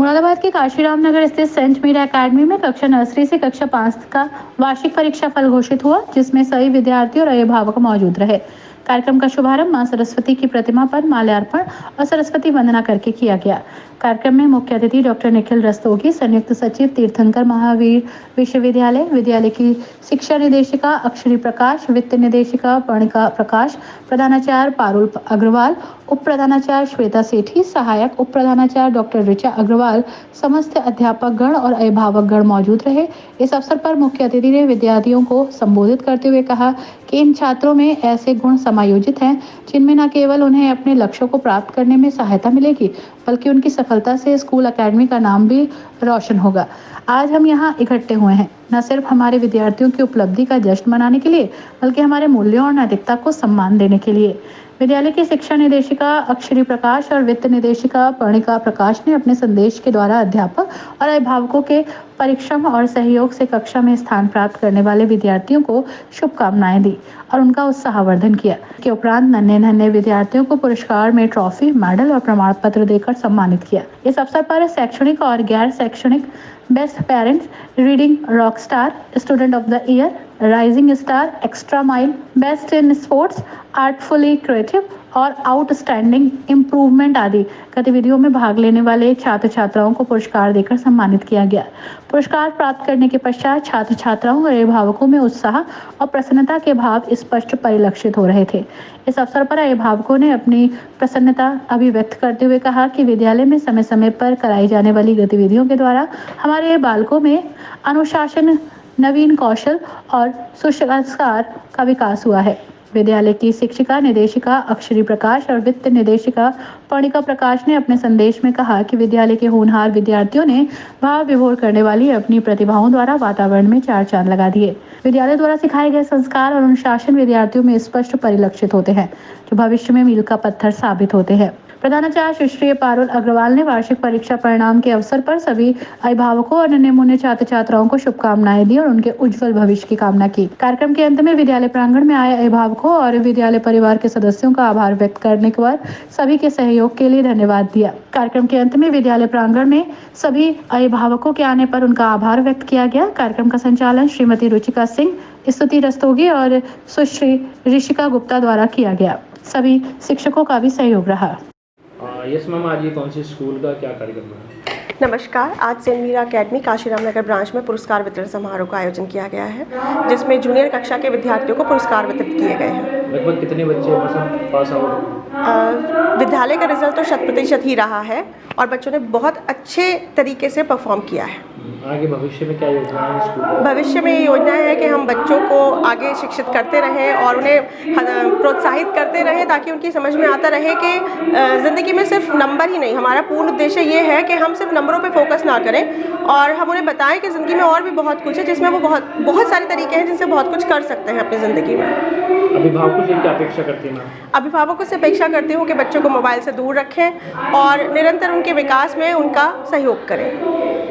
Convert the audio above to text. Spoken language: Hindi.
मुरादाबाद के काशीराम नगर स्थित सेंट मीरा एकेडमी में कक्षा नर्सरी से कक्षा 5 का वार्षिक परीक्षा फल घोषित हुआ, जिसमें सभी विद्यार्थी और अभिभावक मौजूद रहे। कार्यक्रम का शुभारंभ मां सरस्वती की प्रतिमा पर माल्यार्पण और सरस्वती वंदना करके किया गया। कार्यक्रम में मुख्य अतिथि डॉक्टर निखिल रस्तोगी, संयुक्त सचिव तीर्थंकर महावीर विश्वविद्यालय, विद्यालय की शिक्षा निदेशिका अक्षरी प्रकाश, वित्त निदेशिका पर्णिका प्रकाश, प्रधानाचार्य पारुल अग्रवाल, उप प्रधानाचार्य श्वेता सेठी, सहायक उप प्रधानाचार्य डॉक्टर ऋचा अग्रवाल, समस्त अध्यापक गण और अभिभावक गण मौजूद रहे। इस अवसर पर मुख्य अतिथि ने विद्यार्थियों को संबोधित करते हुए कहा कि इन छात्रों में ऐसे गुण समायोजित हैं जिनमें न केवल उन्हें अपने लक्ष्यों को प्राप्त करने में सहायता मिलेगी, बल्कि उनकी सफलता से स्कूल अकेडमी का नाम भी रोशन होगा। आज हम यहाँ इकट्ठे हुए हैं न सिर्फ हमारे विद्यार्थियों की उपलब्धि का जश्न मनाने के लिए, बल्कि हमारे मूल्यों और नैतिकता को सम्मान देने के लिए। विद्यालय की शिक्षा निदेशिका अक्षरी प्रकाश और वित्त निदेशिका पर्णिका प्रकाश ने अपने संदेश के द्वारा अध्यापक और अभिभावकों के परिश्रम और सहयोग से कक्षा में स्थान प्राप्त करने वाले विद्यार्थियों को शुभकामनाएं दी और उनका उत्साहवर्धन किया। के उपरांत नन्हे विद्यार्थियों को पुरस्कार में ट्रॉफी, मेडल और प्रमाण पत्र देकर सम्मानित किया। इस अवसर पर शैक्षणिक और गैर शैक्षणिक best parents, reading rock star, student of the year, rising star, extra mile, best in sports, आर्टफुली creative और आउटस्टैंडिंग इम्प्रूवमेंट आदि गतिविधियों में भाग लेने वाले छात्र छात्राओं को पुरस्कार देकर सम्मानित किया गया। पुरस्कार प्राप्त करने के पश्चात छात्र छात्राओं और अभिभावकों में उत्साह और प्रसन्नता के भाव स्पष्ट परिलक्षित हो रहे थे। इस अवसर पर अभिभावकों ने अपनी प्रसन्नता अभिव्यक्त करते हुए कहा कि विद्यालय में समय समय पर कराई जाने वाली गतिविधियों के द्वारा हमारे बालकों में अनुशासन, नवीन कौशल और सुसंस्कार का विकास हुआ है। विद्यालय की शिक्षिका निदेशिका अक्षरी प्रकाश और वित्त निदेशिका पर्णिका प्रकाश ने अपने संदेश में कहा कि विद्यालय के होनहार विद्यार्थियों ने भाव विभोर करने वाली अपनी प्रतिभाओं द्वारा वातावरण में चार चांद लगा दिए। विद्यालय द्वारा सिखाए गए संस्कार और अनुशासन विद्यार्थियों में स्पष्ट परिलक्षित होते हैं, जो भविष्य में मील का पत्थर साबित होते हैं। प्रधानाचार्य सुश्री पारुल अग्रवाल ने वार्षिक परीक्षा परिणाम के अवसर पर सभी अभिभावकों और नन्हे मुन्ने छात्र छात्राओं को शुभकामनाएं दी और उनके उज्जवल भविष्य की कामना की। कार्यक्रम के अंत में विद्यालय प्रांगण में आए अभिभावकों और विद्यालय परिवार के सदस्यों का आभार व्यक्त करने के बाद सभी के सहयोग के लिए धन्यवाद दिया। कार्यक्रम के अंत में विद्यालय प्रांगण में सभी अभिभावकों के आने पर उनका आभार व्यक्त किया गया। कार्यक्रम का संचालन श्रीमती रुचिका सिंह, स्तुति रस्तोगी और सुश्री ऋषिका गुप्ता द्वारा किया गया। सभी शिक्षकों का भी सहयोग रहा। यस मैम, आज ये कौन सी स्कूल का क्या कार्यक्रम है? नमस्कार। आज Saint Meera academy Kashiram Nagar branch में पुरस्कार वितरण समारोह का आयोजन किया गया है, जिसमें जूनियर कक्षा के विद्यार्थियों को पुरस्कार वितरित किए गए हैं। लगभग कितने बच्चे पास आउट? विद्यालय का रिजल्ट तो 100% ही रहा है और बच्चों ने बहुत अच्छे तरीके से परफॉर्म किया है। आगे भविष्य में क्या योजना है स्कूल? भविष्य में ये योजना है कि हम बच्चों को आगे शिक्षित करते रहें और उन्हें प्रोत्साहित करते रहें, ताकि उनकी समझ में आता रहे कि ज़िंदगी में सिर्फ नंबर ही नहीं, हमारा पूर्ण उद्देश्य ये है कि हम सिर्फ नंबरों पे फोकस ना करें और हम उन्हें बताएं कि ज़िंदगी में और भी बहुत कुछ है, जिसमें वो बहुत सारे तरीके हैं जिनसे बहुत कुछ कर सकते हैं अपनी ज़िंदगी में। अभिभावकों से क्या अपेक्षा करती हैं? अभिभावकों से अपेक्षा करती हूँ कि बच्चों को मोबाइल से दूर रखें और निरंतर उनके विकास में उनका सहयोग करें।